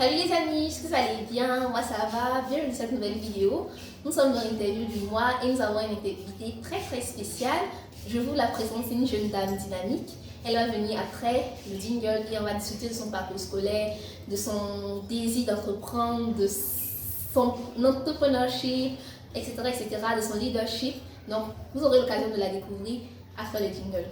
Salut les amis, j'espère que vous allez bien, moi ça va, bienvenue dans cette nouvelle vidéo. Nous sommes dans l'interview du mois et nous avons une invitée très spéciale. Je vous la présente, c'est une jeune dame dynamique. Elle va venir après le jingle et on va discuter de son parcours scolaire, de son désir d'entreprendre, de son entrepreneurship, etc., de son leadership. Donc vous aurez l'occasion de la découvrir après le jingle.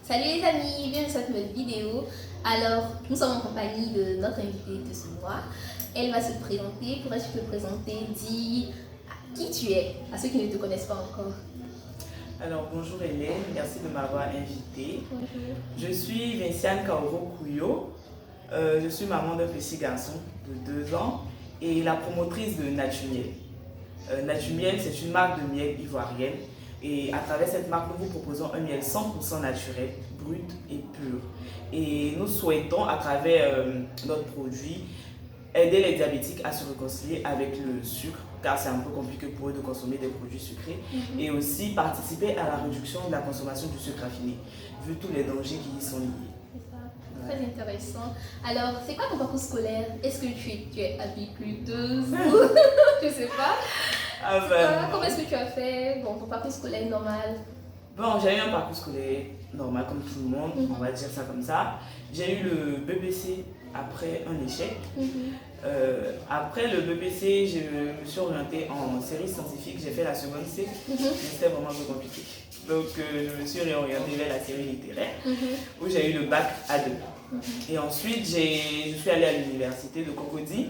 Salut les amis, bienvenue dans cette nouvelle vidéo. Alors, nous sommes en compagnie de notre invitée de ce mois. Elle va se présenter. Pourrais-tu te présenter, dire qui tu es, à ceux qui ne te connaissent pas encore? Alors, bonjour Hélène, merci de m'avoir invitée. Bonjour. Je suis Vinciane Kaoro Kouyo. Je suis maman d'un petit garçon de 2 ans et la promotrice de Natumiel. Natumiel, c'est une marque de miel ivoirienne. Et à travers cette marque, nous vous proposons un miel 100% naturel, brut et pur. Et nous souhaitons, à travers notre produit, aider les diabétiques à se réconcilier avec le sucre, car c'est un peu compliqué pour eux de consommer des produits sucrés, et aussi participer à la réduction de la consommation du sucre raffiné, vu tous les dangers qui y sont liés. Très intéressant. Alors, c'est quoi ton parcours scolaire? Est-ce que tu es apiculteuse? Je sais pas. Comment est-ce que tu as fait ton parcours scolaire normal? Bon, j'ai eu un parcours scolaire normal comme tout le monde, on va dire ça comme ça. J'ai eu le BPC après un échec. Après le BPC, je me suis orientée en série scientifique, j'ai fait la seconde C, mais c'était vraiment un peu compliqué. Donc je me suis réorientée vers la série littéraire, où j'ai eu le bac A2. Et ensuite, je suis allée à l'université de Cocody.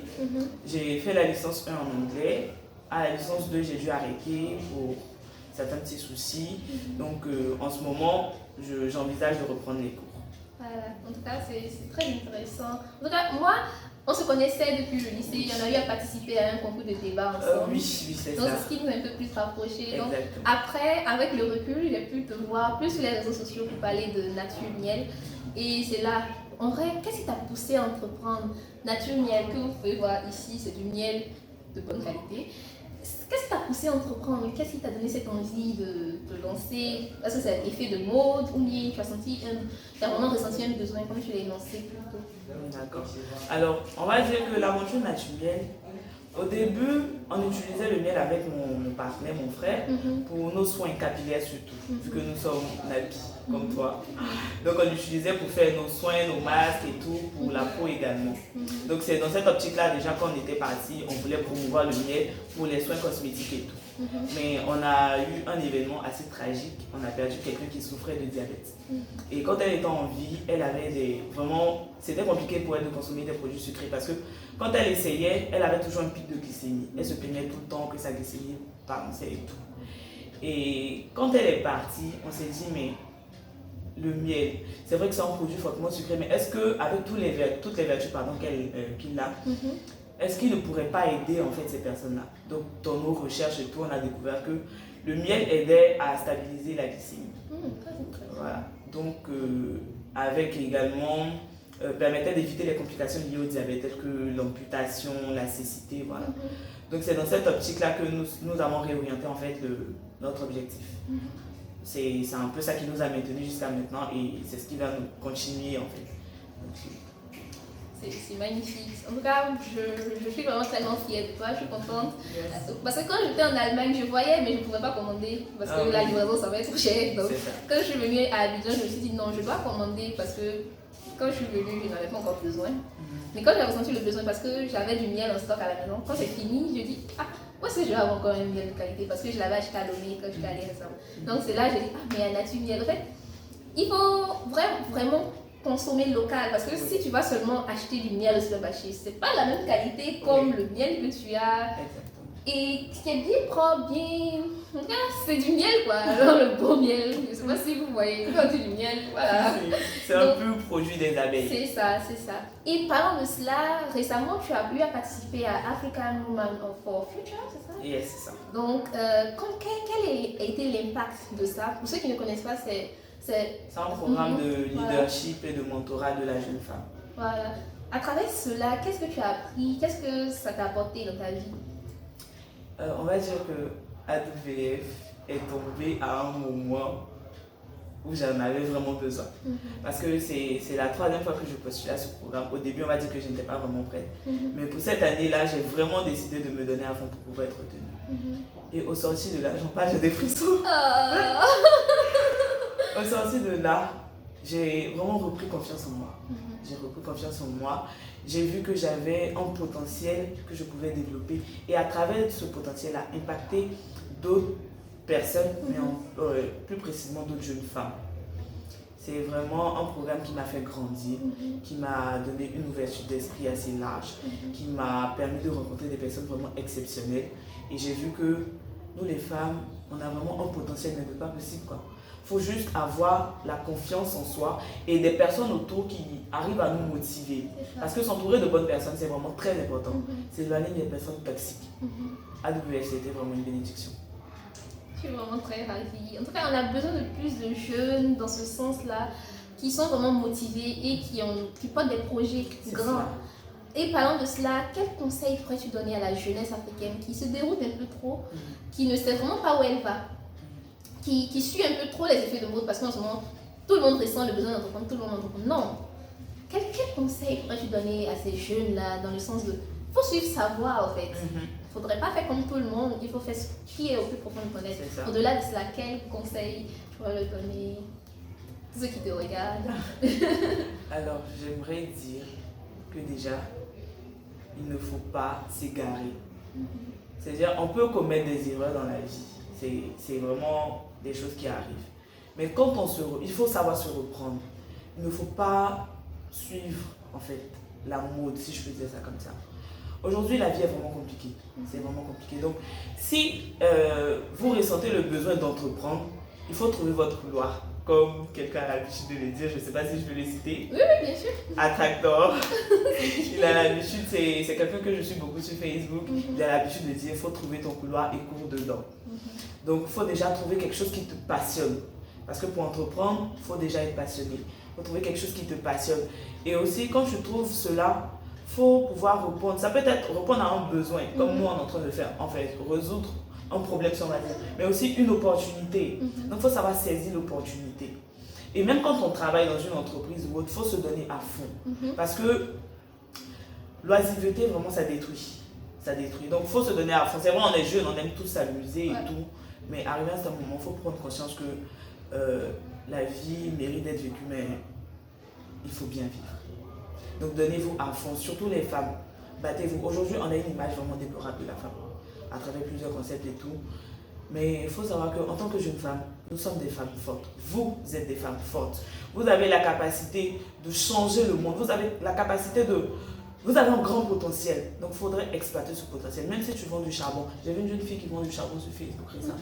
J'ai fait la licence 1 en anglais. À la licence 2, j'ai dû arrêter pour certains petits soucis. Donc en ce moment, j'envisage de reprendre les cours. Voilà. En tout cas, c'est très intéressant. En tout cas, moi, on se connaissait depuis le lycée. On a eu à participer à un concours de débat ensemble. Oui, c'est donc, ça. c'est ce qui nous a un peu plus rapprochés. Donc, Exactement. après, avec le recul, j'ai pu te voir plus sur les réseaux sociaux pour parler de Nature Miel. Et c'est là, en vrai, qu'est-ce qui t'a poussé à entreprendre Nature Miel que vous pouvez voir ici, c'est du miel de bonne qualité. Qu'est-ce qui t'a poussé à entreprendre? Qu'est-ce qui t'a donné cette envie de te lancer? Est-ce que c'est l'effet de mode ou bien tu as vraiment ressenti un besoin? Comment tu l'as lancé plutôt? D'accord. Alors, on va dire que l'aventure naturelle, au début, on utilisait le miel avec mon partenaire, mon frère, pour nos soins capillaires surtout, vu que nous sommes nabis comme toi. Donc, on l'utilisait pour faire nos soins, nos masques et tout, pour la peau également. Donc, c'est dans cette optique-là, déjà, quand on était parti, on voulait promouvoir le miel pour les soins cosmétiques et tout. Mais on a eu un événement assez tragique. On a perdu quelqu'un qui souffrait de diabète. Et quand elle était en vie, elle avait vraiment, c'était compliqué pour elle de consommer des produits sucrés parce que quand elle essayait, elle avait toujours un pic de glycémie. Elle se plaignait tout le temps que sa glycémie balançait et tout. Et quand elle est partie, on s'est dit, mais le miel, c'est vrai que c'est un produit fortement sucré, mais est-ce qu'avec toutes les vertus qu'il a, est-ce qu'il ne pourrait pas aider en fait ces personnes-là? Donc dans nos recherches et tout, on a découvert que le miel aidait à stabiliser la glycémie. Voilà. Donc avec également permettait d'éviter les complications liées au diabète telles que l'amputation, la cécité, voilà. Donc c'est dans cette optique-là que nous avons réorienté en fait notre objectif. C'est un peu ça qui nous a maintenus jusqu'à maintenant et c'est ce qui va nous continuer en fait. C'est magnifique. En tout cas, je suis vraiment tellement fière de toi, je suis contente. Parce que quand j'étais en Allemagne, je voyais, mais je ne pouvais pas commander parce que la livraison, ça va être trop cher. Donc, quand je suis venue à Abidjan, je me suis dit non, je dois commander parce que quand je suis venue, je n'avais pas encore besoin. Mais quand j'ai ressenti le besoin, parce que j'avais du miel en stock à la maison, quand c'est fini, je dis ah, où est-ce que je vais avoir encore un miel de qualité? Parce que je l'avais acheté à Lomé quand j'étais allée récemment. Donc, c'est là que j'ai dit ah, mais il y a Nature Miel. En fait, il faut vraiment consommer local parce que si tu vas seulement acheter du miel au supermarché, c'est pas la même qualité comme le miel que tu as. Et qui est bien propre, bien. C'est du miel quoi, alors le beau miel. Je sais pas si vous voyez, quand tu du miel, voilà. C'est un peu produit des abeilles. C'est ça. Et parlant de cela, récemment tu as eu à participer à African Women for Future, c'est ça? Yes, c'est ça. Donc, quel a été l'impact de ça? Pour ceux qui ne connaissent pas, c'est un programme de leadership et de mentorat de la jeune femme. Voilà. À travers cela, qu'est-ce que tu as appris? Qu'est-ce que ça t'a apporté dans ta vie? On va dire que AWF est tombé à un moment où j'en avais vraiment besoin. Parce que c'est la 3e fois que je postule à ce programme. Au début, on va dire que je n'étais pas vraiment prête. Mais pour cette année-là, j'ai vraiment décidé de me donner à fond pour pouvoir être retenue. Et au sorti de là, j'en parle, j'ai des frissons. Au sorti de là, j'ai vraiment repris confiance en moi. J'ai repris confiance en moi. J'ai vu que j'avais un potentiel que je pouvais développer. Et à travers ce potentiel-là, impacter d'autres personnes, mais plus précisément d'autres jeunes femmes. C'est vraiment un programme qui m'a fait grandir, qui m'a donné une ouverture d'esprit assez large, qui m'a permis de rencontrer des personnes vraiment exceptionnelles. Et j'ai vu que nous les femmes, on a vraiment un potentiel, mais pas possible quoi. Il faut juste avoir la confiance en soi et des personnes autour qui arrivent à nous motiver. Parce que s'entourer de bonnes personnes, c'est vraiment très important. C'est éloigner des personnes toxiques. AWS, c'était vraiment une bénédiction. Je suis vraiment très ravie. En tout cas, on a besoin de plus de jeunes dans ce sens-là, qui sont vraiment motivés et qui portent des projets grands. Ça. Et parlant de cela, quel conseil pourrais-tu donner à la jeunesse africaine qui se déroute un peu trop, qui ne sait vraiment pas où elle va, qui suit un peu trop les effets de mode parce qu'en ce moment, tout le monde ressent le besoin d'entreprendre, tout le monde entreprend. Non. Quel conseil pourrais-tu donner à ces jeunes-là dans le sens de, il faut suivre sa voie en fait. Il ne faudrait pas faire comme tout le monde, il faut faire ce qui est au plus profond de ton être. Au-delà de cela, quel conseil tu pourrais le donner à ceux qui te regardent? Alors, j'aimerais dire que déjà, il ne faut pas s'égarer. C'est-à-dire, on peut commettre des erreurs dans la vie. C'est vraiment des choses qui arrivent. Mais quand il faut savoir se reprendre. Il ne faut pas suivre, en fait, la mode, si je peux dire ça comme ça. Aujourd'hui, la vie est vraiment compliquée. C'est vraiment compliqué. Donc, si vous ressentez le besoin d'entreprendre, il faut trouver votre couloir. Comme quelqu'un a l'habitude de le dire, je ne sais pas si je peux le citer. Oui, bien sûr. Attractor. Il a l'habitude, c'est quelqu'un que je suis beaucoup sur Facebook. Il a l'habitude de dire, il faut trouver ton couloir et cours dedans. Donc, il faut déjà trouver quelque chose qui te passionne. Parce que pour entreprendre, il faut déjà être passionné. Il faut trouver quelque chose qui te passionne. Et aussi, quand tu trouves cela, il faut pouvoir répondre. Ça peut être répondre à un besoin, comme nous on est en train de faire, en fait, résoudre un problème, si on va dire, mais aussi une opportunité. Donc, il faut savoir saisir l'opportunité. Et même quand on travaille dans une entreprise ou autre, il faut se donner à fond. Parce que l'oisiveté, vraiment, ça détruit. Ça détruit. Donc, il faut se donner à fond. C'est vrai, on est jeunes, on aime tous s'amuser et tout. Mais arrivé à un certain moment, il faut prendre conscience que la vie mérite d'être vécue, mais il faut bien vivre. Donc, donnez-vous à fond, surtout les femmes. Battez-vous. Aujourd'hui, on a une image vraiment déplorable de la femme, à travers plusieurs concepts et tout. Mais il faut savoir qu'en tant que jeune femme, nous sommes des femmes fortes. Vous êtes des femmes fortes. Vous avez la capacité de changer le monde. Vous avez la capacité de... Vous avez un grand potentiel. Donc, il faudrait exploiter ce potentiel. Même si tu vends du charbon. J'ai vu une jeune fille qui vend du charbon sur Facebook récemment.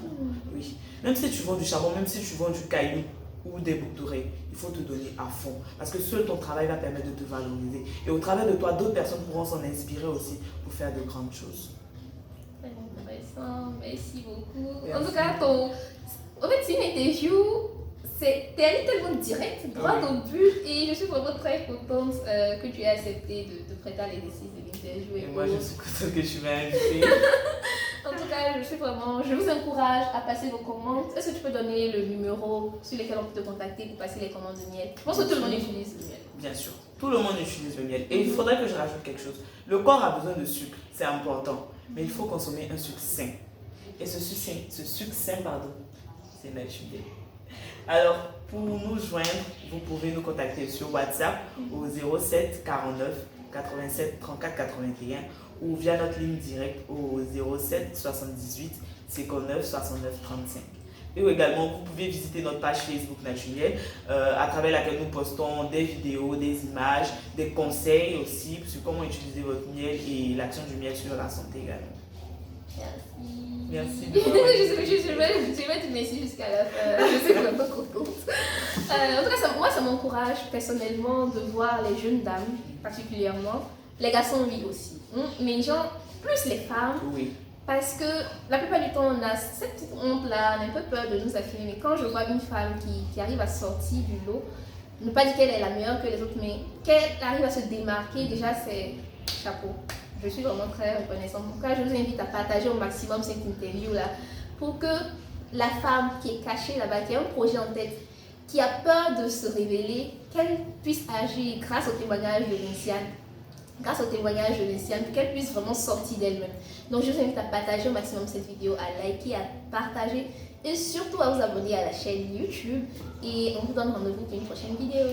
Oui. Même si tu vends du charbon, même si tu vends du caillou ou des boucles d'oreilles, il faut te donner à fond. Parce que seul ton travail va permettre de te valoriser. Et au travers de toi, d'autres personnes pourront s'en inspirer aussi pour faire de grandes choses. Très intéressant, merci beaucoup. Merci. En tout cas, en fait, c'est une interview, t'es allé tellement direct, droit au but, et je suis vraiment très contente que tu aies accepté de prêter à l'exercice de l'interview. Et moi, je suis contente que tu m'aies invitée. En tout cas, je vous encourage à passer vos commandes. Est-ce que tu peux donner le numéro sur lequel on peut te contacter pour passer les commandes de miel? Je pense que tout le monde utilise le miel. Bien sûr, tout le monde utilise le miel. Et il faudrait que je rajoute quelque chose. Le corps a besoin de sucre, c'est important. Mais il faut consommer un sucre sain. Et ce sucre sain, c'est naturel. Alors, pour nous joindre, vous pouvez nous contacter sur WhatsApp au 07 49 87 34 81 ou via notre ligne directe au 07 78 59 69 35. Et également, vous pouvez visiter notre page Facebook Naturel à travers laquelle nous postons des vidéos, des images, des conseils aussi sur comment utiliser votre miel et l'action du miel sur la santé également. Merci. Merci. Je vais te merci jusqu'à la fin. Je suis vraiment contente. En tout cas, moi, ça m'encourage personnellement de voir les jeunes dames, particulièrement. Les garçons, oui, aussi. Mais genre, plus les femmes. Oui. Parce que la plupart du temps, on a cette petite honte-là, on a un peu peur de nous affirmer. Mais quand je vois une femme qui arrive à sortir du lot, ne pas dire qu'elle est la meilleure que les autres, mais qu'elle arrive à se démarquer, déjà, c'est chapeau. Je suis vraiment très reconnaissante. En tout cas, je vous invite à partager au maximum cette interview-là pour que la femme qui est cachée là-bas, qui a un projet en tête, qui a peur de se révéler, qu'elle puisse agir grâce au témoignage de Vinciane, qu'elle puisse vraiment sortir d'elle-même. Donc je vous invite à partager au maximum cette vidéo, à liker, à partager et surtout à vous abonner à la chaîne YouTube. Et on vous donne rendez-vous pour une prochaine vidéo.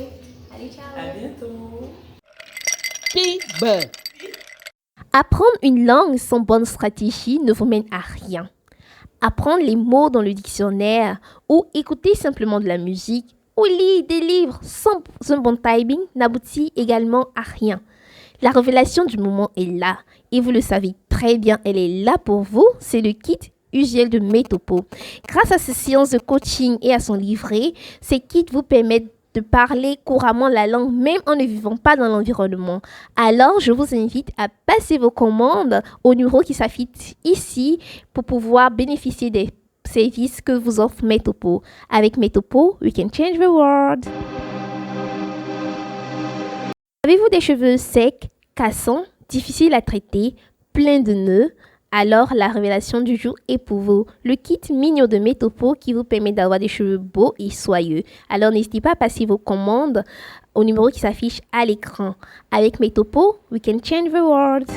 Allez, ciao! À bientôt! Apprendre une langue sans bonne stratégie ne vous mène à rien. Apprendre les mots dans le dictionnaire ou écouter simplement de la musique ou lire des livres sans un bon timing n'aboutit également à rien. La révélation du moment est là et vous le savez très bien, elle est là pour vous, c'est le kit usuel de Metopo. Grâce à ces séances de coaching et à son livret, ces kits vous permettent de parler couramment la langue même en ne vivant pas dans l'environnement. Alors, je vous invite à passer vos commandes au numéro qui s'affiche ici pour pouvoir bénéficier des services que vous offre Metopo. Avec Metopo, we can change the world. Avez-vous des cheveux secs, cassants, difficiles à traiter, pleins de nœuds? Alors, la révélation du jour est pour vous. Le kit mignon de Metopo qui vous permet d'avoir des cheveux beaux et soyeux. Alors, n'hésitez pas à passer vos commandes au numéro qui s'affiche à l'écran. Avec Metopo, we can change the world.